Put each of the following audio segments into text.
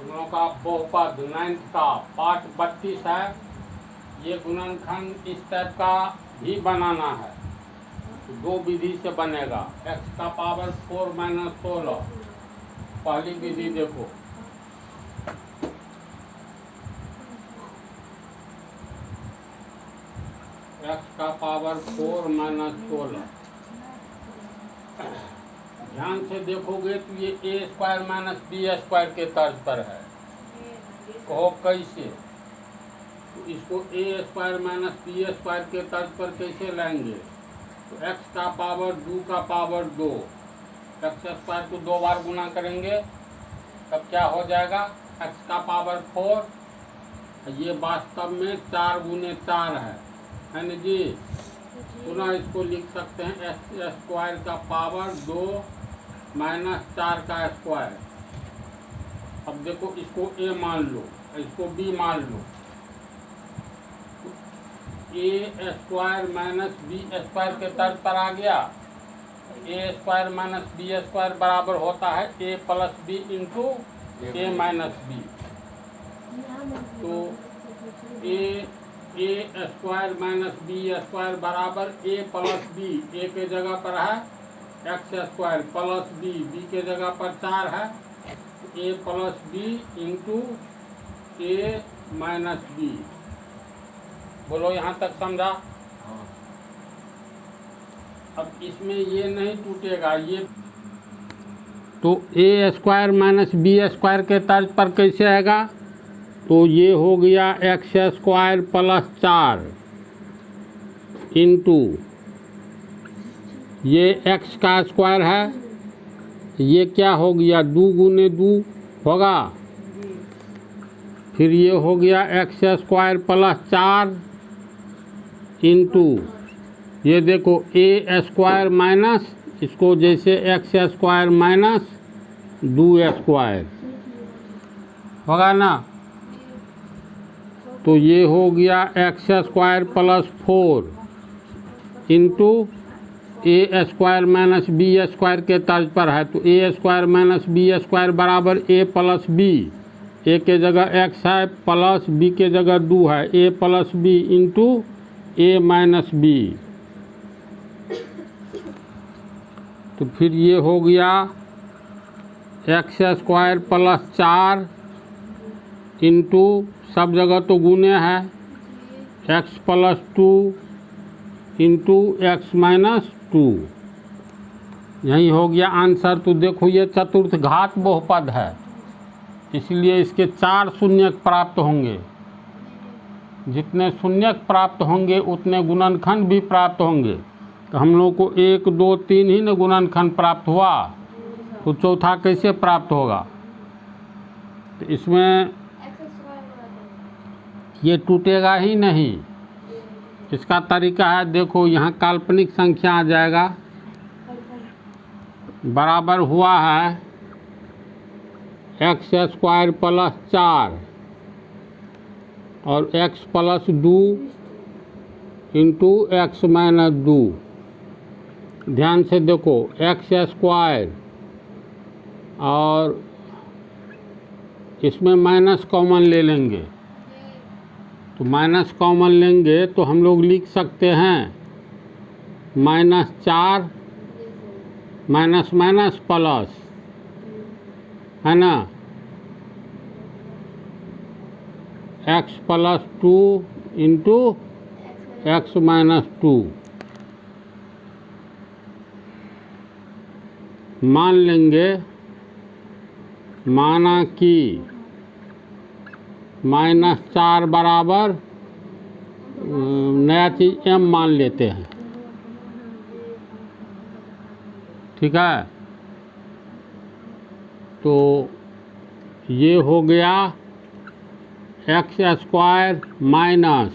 हम लोगों का बहुपद 9th का पाठ 32 है। ये गुणनखंड इस टाइप का भी बनाना है, तो दो विधि से बनेगा। x का पावर 4 माइनस 16, पहली विधि देखो, x का पावर 4 माइनस 16। ध्यान से देखोगे तो ये a square minus b square के तर्ज पर है। कहो कैसे? तो इसको a square minus b square के तर्ज पर कैसे लाएंगे? तो x का पावर 2 का पावर 2, x स्क्वायर को 2 बार गुना करेंगे तब क्या हो जाएगा? x का पावर 4। ये वास्तव में 4 गुने 4 है ना जी? पुनः इसको लिख सकते हैं एक्स स्क्वायर का पावर 2 माइनस 4 का स्क्वायर। अब देखो, इसको a मान लो, इसको b मान लो। a square minus b square के तर्ज पर आ गया। a square minus b square बराबर होता है a plus b into a minus b. तो a square minus b square बराबर a प्लस बी। a के जगह पर है x square plus b, b के जगह पर 4 है, a plus b into a minus b. बोलो यहाँ तक समझा? अब इसमें ये नहीं टूटेगा, ये तो a square minus b square के तर्ज पर कैसे आएगा? तो ये हो गया एक्स स्क्वायर प्लस 4 इंटू ये x का स्क्वायर है, ये क्या हो गया? 2 गुने 2 होगा। फिर ये हो गया एक्स स्क्वायर प्लस 4 इंटू ये देखो a स्क्वायर माइनस, इसको जैसे एक्स स्क्वायर माइनस 2 स्क्वायर होगा ना। तो ये हो गया x square plus 4 into a square minus b square के तर्ज पर है। तो a square minus b square बराबर a प्लस बी। a के जगह x है, प्लस b के जगह 2 है, a plus b into a minus b. तो फिर ये हो गया एक्स स्क्वायर प्लस 4 इंटू, सब जगह तो गुने है, x plus 2 into x minus 2। यही हो गया आंसर। तो देखो, ये चतुर्थ घात बहुपद है, इसलिए इसके 4 शून्यक प्राप्त होंगे। जितने शून्यक प्राप्त होंगे उतने गुणनखंड भी प्राप्त होंगे। तो हम लोग को 1 2 3 ही न गुणनखंड प्राप्त हुआ, तो चौथा कैसे प्राप्त होगा? तो इसमें ये टूटेगा ही नहीं। इसका तरीका है, देखो यहाँ काल्पनिक संख्या आ जाएगा, बराबर हुआ है एक्स स्क्वायर प्लस 4 और x plus 2 into x minus 2। ध्यान से देखो, एक्स स्क्वायर और इसमें माइनस कॉमन ले लेंगे, तो माइनस कॉमन लेंगे तो हम लोग लिख सकते हैं -4 माइनस माइनस प्लस, है ना, x plus 2 into x minus 2। मान लेंगे, माना कि -4 बराबर नया चीज़ m मान लेते हैं, ठीक है। तो ये हो गया एक्स स्क्वायर माइनस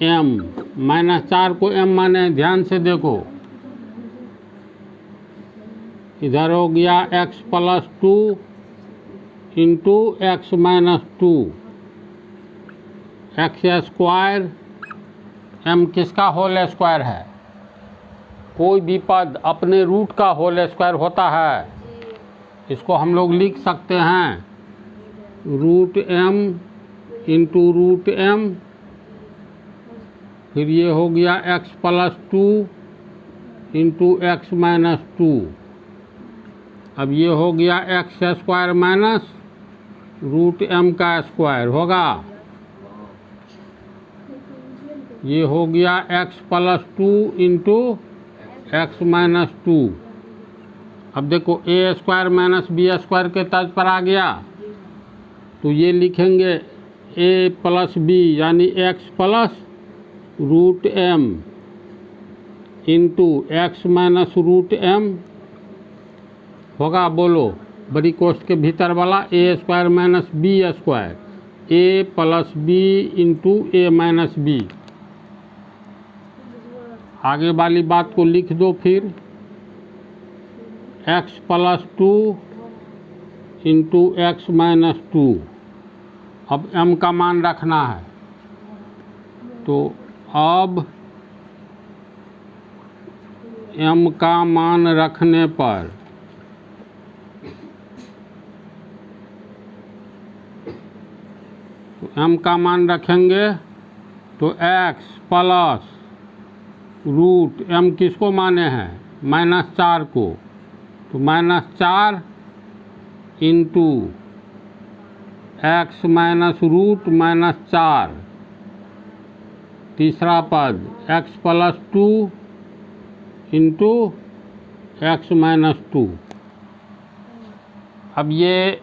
m, -4 को m माने, ध्यान से देखो, इधर हो गया x plus 2 into x minus 2। X square, m किसका होल स्क्वायर है? कोई भी पद अपने रूट का होल स्क्वायर होता है। इसको हम लोग लिख सकते हैं root m into root m, फिर ये हो गया x plus 2 into x minus 2। अब ये हो गया x square minus root m का स्क्वायर होगा, ये हो गया x plus 2 into x minus 2। अब देखो a square minus b square के तर्ज पर आ गया, तो ये लिखेंगे ए प्लस बी यानी x plus root m into x minus root M होगा। बोलो बड़ी कोष्ठ के भीतर वाला ए स्क्वायर माइनस बी स्क्वायर, ए प्लस बी इंटू ए माइनस बी। आगे वाली बात को लिख दो फिर, x plus 2 into x minus 2। अब m का मान रखना है, तो अब m का मान रखने पर तो m का मान रखेंगे तो x प्लस रूट m किसको माने हैं, -4 को, तो -4 इंटू एक्स माइनस रूट -4, तीसरा पद x plus 2 into x minus 2। अब ये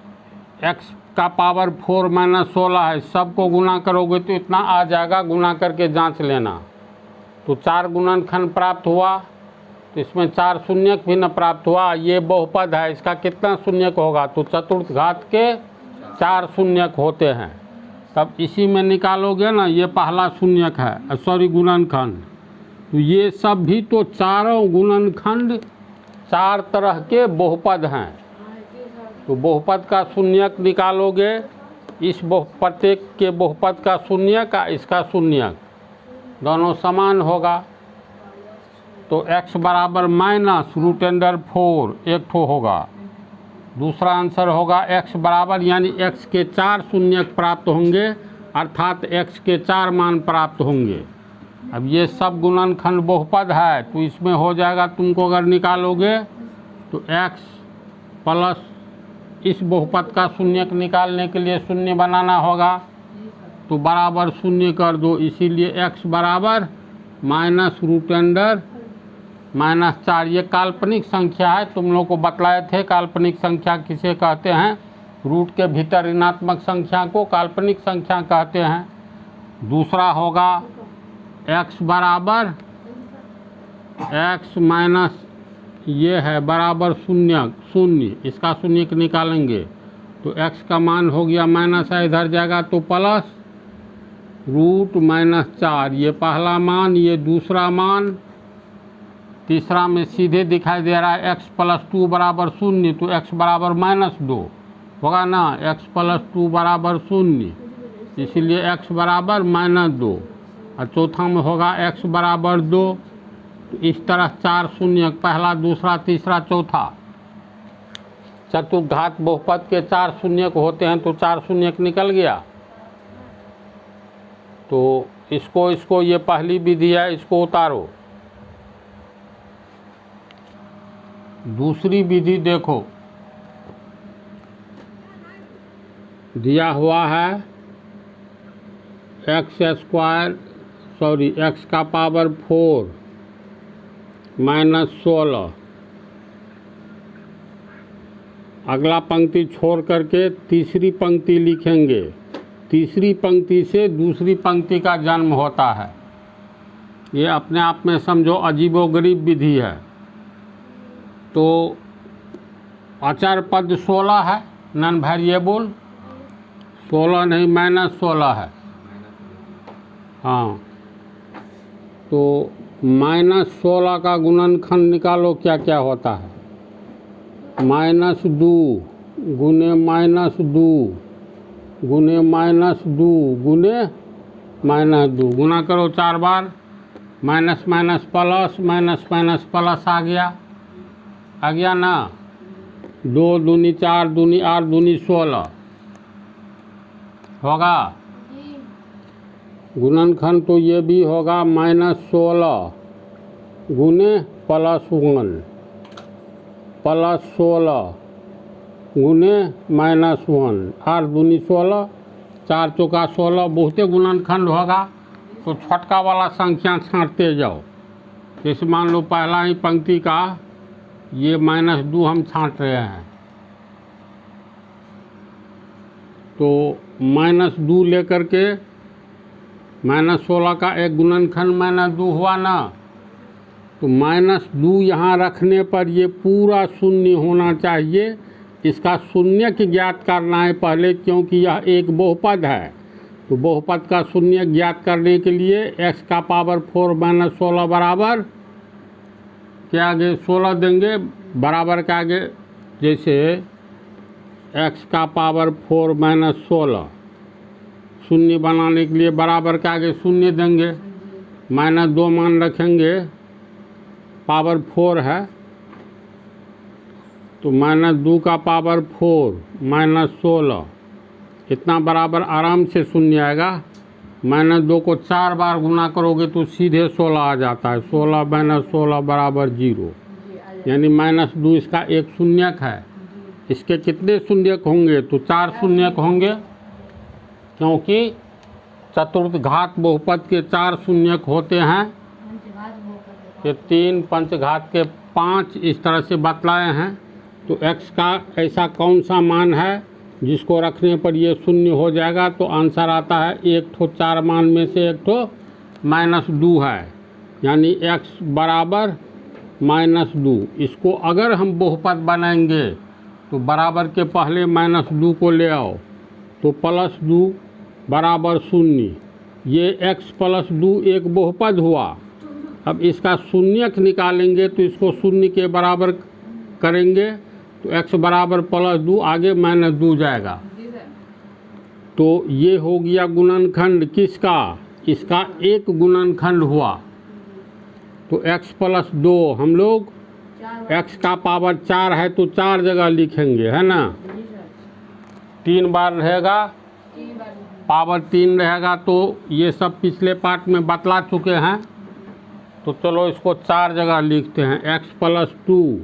x का पावर 4 माइनस 16 है, सबको गुना करोगे तो इतना आ जाएगा, गुना करके जांच लेना। तो 4 गुणनखंड प्राप्त हुआ, तो इसमें 4 शून्यक भी न प्राप्त हुआ। ये बहुपद है, इसका कितना शून्यक होगा, तो चतुर्थ घात के 4 शून्यक होते हैं। तब इसी में निकालोगे ना, ये पहला शून्यक है, सॉरी गुणनखंड। तो ये सब भी तो चारों गुणनखंड 4 तरह के बहुपद हैं। तो बहुपद का शून्यक निकालोगे, इस प्रत्येक के बहुपद का शून्यक इसका शून्यक दोनों समान होगा। तो x बराबर माइनस रूट अंडर 4 एक ठो होगा। दूसरा आंसर होगा x बराबर, यानी x के 4 शून्यक प्राप्त होंगे, अर्थात x के 4 मान प्राप्त होंगे। अब ये सब गुणनखंड बहुपद है, तो इसमें हो जाएगा, तुमको अगर निकालोगे तो x प्लस इस बहुपद का शून्यक निकालने के लिए शून्य बनाना होगा, तो बराबर शून्य कर दो। इसीलिए x बराबर माइनस रूट अंडर -4। ये काल्पनिक संख्या है, तुम लोग को बतलाए थे काल्पनिक संख्या किसे कहते हैं। रूट के भीतर ऋणात्मक संख्या को काल्पनिक संख्या कहते हैं। दूसरा होगा x बराबर x माइनस ये है बराबर शून्य, इसका शून्य निकालेंगे तो x का मान हो गया माइनस है, इधर जाएगा तो प्लस रूट -4। ये पहला मान, ये दूसरा मान, तीसरा में सीधे दिखाई दे रहा है x प्लस 2 बराबर 0, तो x बराबर -2 होगा ना, x प्लस 2 बराबर 0, इसीलिए x बराबर -2। और चौथा में होगा x बराबर 2। तो इस तरह 4 शून्य, पहला दूसरा तीसरा चौथा, चतुर्घात बहुपद के 4 शून्यक होते हैं, तो 4 शून्यक निकल गया। तो इसको ये पहली विधि है, इसको उतारो। दूसरी विधि देखो, दिया हुआ है x का पावर 4 -16। अगला पंक्ति छोड़ करके तीसरी पंक्ति लिखेंगे। तीसरी पंक्ति से दूसरी पंक्ति का जन्म होता है। ये अपने आप में समझो अजीबोगरीब विधि है। तो अचर पद 16 है, नॉन वेरिएबल 16 नहीं -16 है। हाँ, तो -16 का गुणनखंड निकालो, क्या क्या होता है। -2 गुने -2 गुने -2 गुने -2, गुना करो 4 बार, minus minus plus minus minus plus आ गया ना। 2 दूनी 4 दूनी 8 दूनी 16, होगा। गुणनखंड तो ये भी होगा -16 गुने +1 +16 गुने -1 8 दूनी 16 4 चौका 16 बहुते गुणनखंड होगा। तो छोटका वाला संख्या छांटते जाओ। जैसे मान लो पहला ही पंक्ति का ये -2 हम छांट रहे हैं, तो -2 लेकर के -16 का एक गुणनखंड -2 हुआ ना। तो -2 यहाँ रखने पर ये पूरा शून्य होना चाहिए। इसका शून्यक ज्ञात करना है पहले, क्योंकि यह एक बहुपद है। तो बहुपद का शून्य ज्ञात करने के लिए x का पावर 4 -16 बराबर के आगे 16 देंगे, बराबर के आगे जैसे x का पावर 4 -16 शून्य बनाने के लिए बराबर के आगे शून्य देंगे, -2 मान रखेंगे, पावर 4 है तो -2 का पावर 4 -16 इतना बराबर आराम से शून्य आएगा। -2 को 4 बार गुना करोगे तो सीधे 16 आ जाता है। 16 -16 बराबर 0, यानी -2 इसका एक शून्यक है। इसके कितने शून्यक होंगे? तो 4 शून्यक होंगे, क्योंकि चतुर्थ घात बहुपद के 4 शून्यक होते हैं। ये 3 पंचघात के 5 इस तरह से बतलाए हैं। तो x का ऐसा कौन सा मान है जिसको रखने पर ये शून्य हो जाएगा? तो आंसर आता है एक ठो 4 मान में से एक ठो -2 है, यानी x बराबर -2। इसको अगर हम बहुपद बनाएंगे तो बराबर के पहले -2 को ले आओ तो +2 बराबर 0। ये x +2 एक बहुपद हुआ। अब इसका शून्यक निकालेंगे तो इसको शून्य के बराबर करेंगे तो x बराबर +2 आगे -2 जाएगा। तो ये हो गया गुणनखंड किसका? इसका एक गुणनखंड हुआ। तो x +2 हम लोग x का पावर 4 है तो 4 जगह लिखेंगे, है ना। 3 बार रहेगा, पावर 3 रहेगा। तो ये सब पिछले पार्ट में बतला चुके हैं। तो चलो इसको 4 जगह लिखते हैं। x +2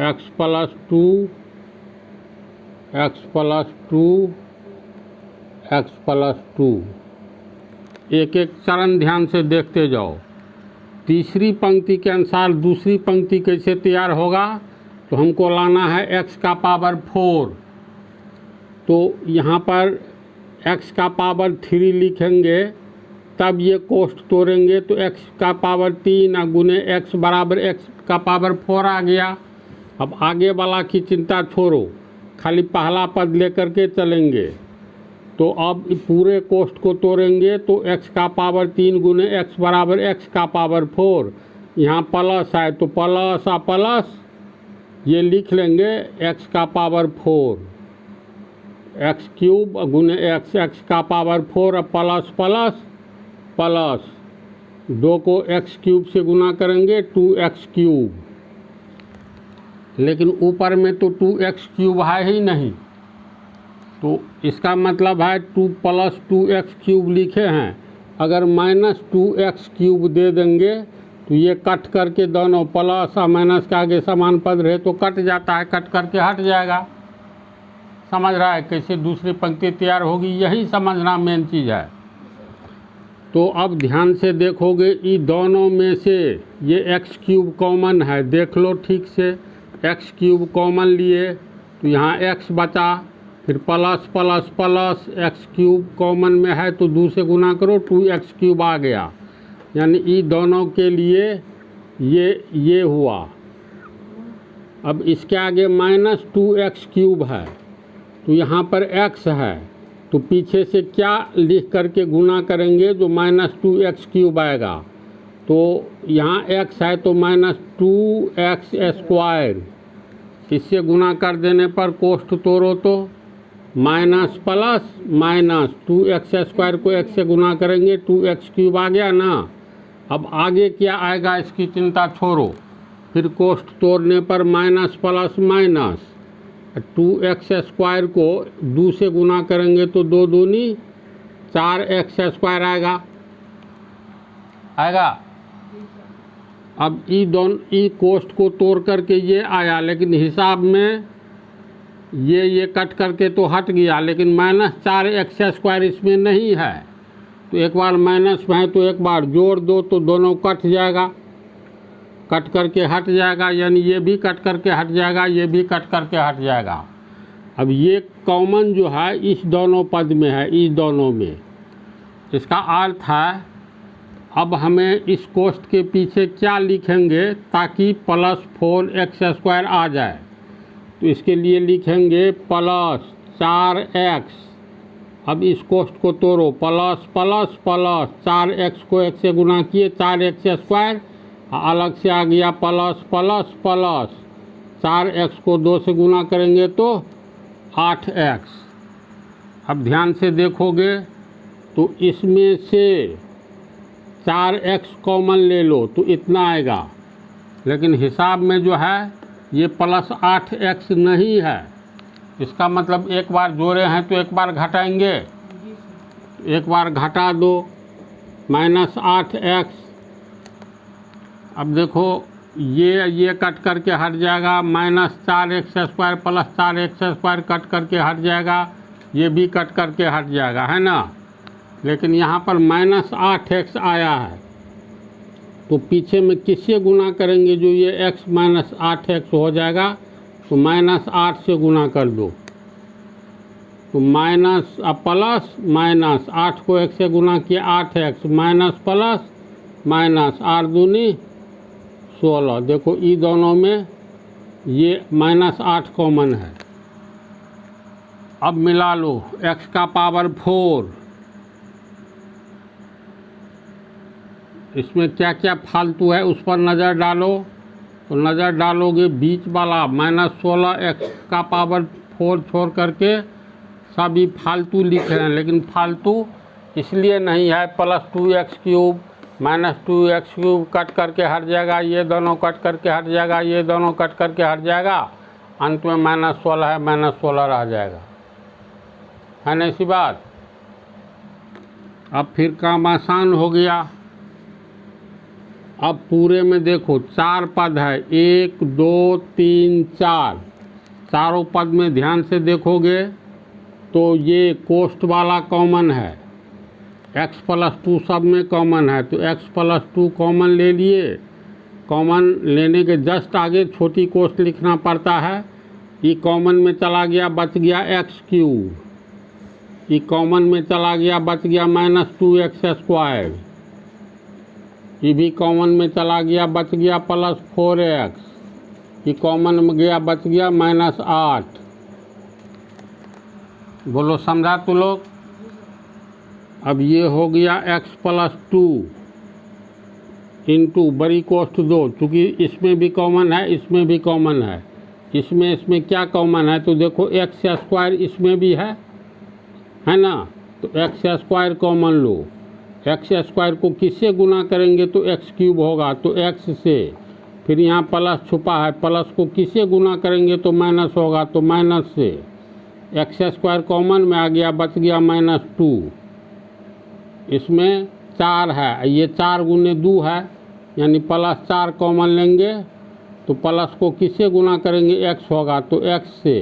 x +2 x +2 x +2। एक एक चरण ध्यान से देखते जाओ। तीसरी पंक्ति के अनुसार दूसरी पंक्ति कैसे तैयार होगा? तो हमको लाना है x का पावर 4। तो यहाँ पर x का पावर 3 लिखेंगे, तब ये कोष्ठ तोड़ेंगे तो x का पावर 3 गुने x बराबर x का पावर 4 आ गया। अब आगे वाला की चिंता छोड़ो, खाली पहला पद लेकर के चलेंगे। तो अब पूरे कोष्ठ को तोड़ेंगे तो x का पावर 3 गुने x बराबर x का पावर 4। यहाँ प्लस है तो प्लस आ प्लस ये लिख लेंगे x का पावर 4 x क्यूब गुने x x का पावर 4 प्लस प्लस प्लस 2 को x क्यूब से गुना करेंगे 2x क्यूब। लेकिन ऊपर में तो 2x क्यूब है ही नहीं, तो इसका मतलब है 2 + 2x क्यूब लिखे हैं। अगर -2x क्यूब दे देंगे तो ये कट करके दोनों प्लस और माइनस के आगे समान पद रहे तो कट जाता है, कट करके हट जाएगा। समझ रहा है कैसे दूसरी पंक्ति तैयार होगी? यही समझना मेन चीज़ है। तो अब ध्यान से देखोगे, ये दोनों में से ये x क्यूब कॉमन है, देख लो ठीक से। x क्यूब कॉमन लिए तो यहाँ x बचा, फिर plus plus plus x cube common में है तो 2 से गुना करो 2x क्यूब आ गया। यानी ये दोनों के लिए ये हुआ। अब इसके आगे -2x क्यूब है तो यहाँ पर x है, तो पीछे से क्या लिख करके गुना करेंगे जो -2x क्यूब आएगा। तो यहाँ x है तो -2x²। इससे गुना कर देने पर कोष्ठ तोड़ो तो माइनस प्लस माइनस 2x² को x से गुना करेंगे 2x क्यूब आ गया ना। अब आगे क्या आएगा इसकी चिंता छोड़ो। फिर कोष्ठ तोड़ने पर माइनस प्लस माइनस 2x² को 2 से गुना करेंगे तो 2 दूनी 4x² आएगा। अब ई कोष्ठ को तोड़ करके ये आया, लेकिन हिसाब में ये कट करके तो हट गया, लेकिन -4x² इसमें नहीं है। तो एक बार माइनस में है तो एक बार जोड़ दो तो दोनों कट जाएगा, कट करके हट जाएगा, यानी ये भी कट करके हट जाएगा, ये भी कट करके हट जाएगा। अब ये कॉमन जो है इस दोनों पद में है, इस दोनों में। इसका अर्थ है अब हमें इस कोष्ठ के पीछे क्या लिखेंगे ताकि +4x² आ जाए। तो इसके लिए लिखेंगे +4x। अब इस कोष्ठ को तोड़ो, प्लस प्लस प्लस 4x को 1 से गुना किए 4x², अलग से आ गया प्लस प्लस प्लस 4x को 2 से गुना करेंगे तो 8x। अब ध्यान से देखोगे तो इसमें से 4x कॉमन ले लो तो इतना आएगा, लेकिन हिसाब में जो है ये +8x नहीं है। इसका मतलब एक बार जोड़े हैं तो एक बार घटाएंगे, एक बार घटा दो -8x। अब देखो ये कट करके हट जाएगा, -4x² + 4x² कट करके हट जाएगा, ये भी कट करके हट जाएगा, है ना। लेकिन यहाँ पर -8x आया है तो पीछे में किससे गुना करेंगे जो ये x -8x हो जाएगा, तो -8 से गुना कर दो। तो प्लस माइनस 8 को 1 से गुना किया 8x, माइनस प्लस माइनस 8 दूनी 16। देखो ई दोनों में ये -8 कॉमन है। अब मिला लो x का पावर 4। इसमें क्या क्या फालतू है उस पर नज़र डालो, तो नज़र डालोगे बीच वाला -16x का पावर 4 छोड़ करके सभी फालतू लिखे हैं, लेकिन फालतू इसलिए नहीं है, +2x³ -2x³ कट करके हट जाएगा, ये दोनों कट करके हट जाएगा, ये दोनों कट करके हट जाएगा, अंत में -16 है, -16 रह जाएगा, है ना ऐसी बात। अब फिर काम आसान हो गया। अब पूरे में देखो 4 पद है, 1 2 3 4, चारों पद में ध्यान से देखोगे तो ये कोष्ठ वाला कॉमन है, x+2 सब में कॉमन है, तो x+2 कॉमन ले लिए। कॉमन लेने के जस्ट आगे छोटी कोष्ठ लिखना पड़ता है, ये कॉमन में चला गया बच गया x³, ये कॉमन में चला गया बच गया -2x², ये भी कॉमन में चला गया बच गया +4x, ये कॉमन में गया बच गया -8। बोलो समझा तो लोग। अब ये हो गया x+2 इंटू बड़ी कोष्ठ 2, चूँकि इसमें भी कॉमन है, इसमें भी कॉमन है, इसमें क्या कॉमन है, तो देखो x² इसमें भी है ना, तो x² कॉमन लो। x² को किससे गुना करेंगे तो x³ होगा, तो x से, फिर यहाँ प्लस छुपा है, प्लस को किससे गुना करेंगे तो माइनस होगा, तो माइनस से x² कॉमन में आ गया बच गया -2। इसमें 4 है, ये 4 गुने 2 है, यानी +4 कॉमन लेंगे तो प्लस को किससे गुना करेंगे x होगा, तो x से,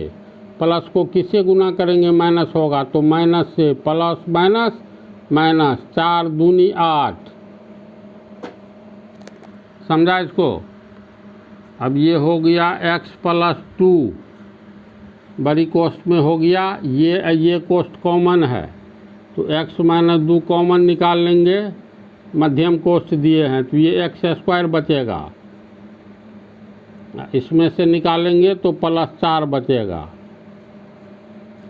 प्लस को किससे गुना करेंगे माइनस होगा, तो माइनस से, प्लस माइनस माइनस 4 दूनी 8। समझा इसको। अब ये हो गया x+2 बड़ी कोष्ठ में हो गया, ये कोष्ठ कॉमन है तो x - 2 कॉमन निकाल लेंगे, मध्यम कोष्ठ दिए हैं तो ये x² बचेगा, इसमें से निकालेंगे तो +4 बचेगा।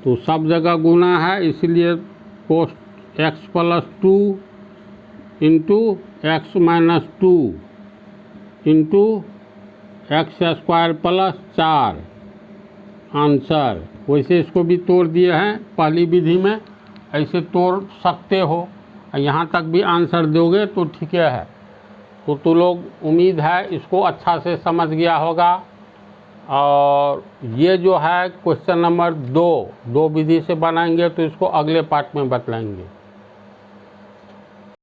तो सब जगह गुना है, इसलिए कोष्ठ x+2 into x - 2 into x² + 4 answer. वैसे इसको भी तोड़ दिए हैं पहली विधि में, ऐसे तोड़ सकते हो, यहाँ तक भी आंसर दोगे तो ठीक है। तो लोग उम्मीद है इसको अच्छा से समझ गया होगा। और ये जो है क्वेश्चन नंबर 2 विधि से बनाएंगे, तो इसको अगले पार्ट में बतलाएंगे।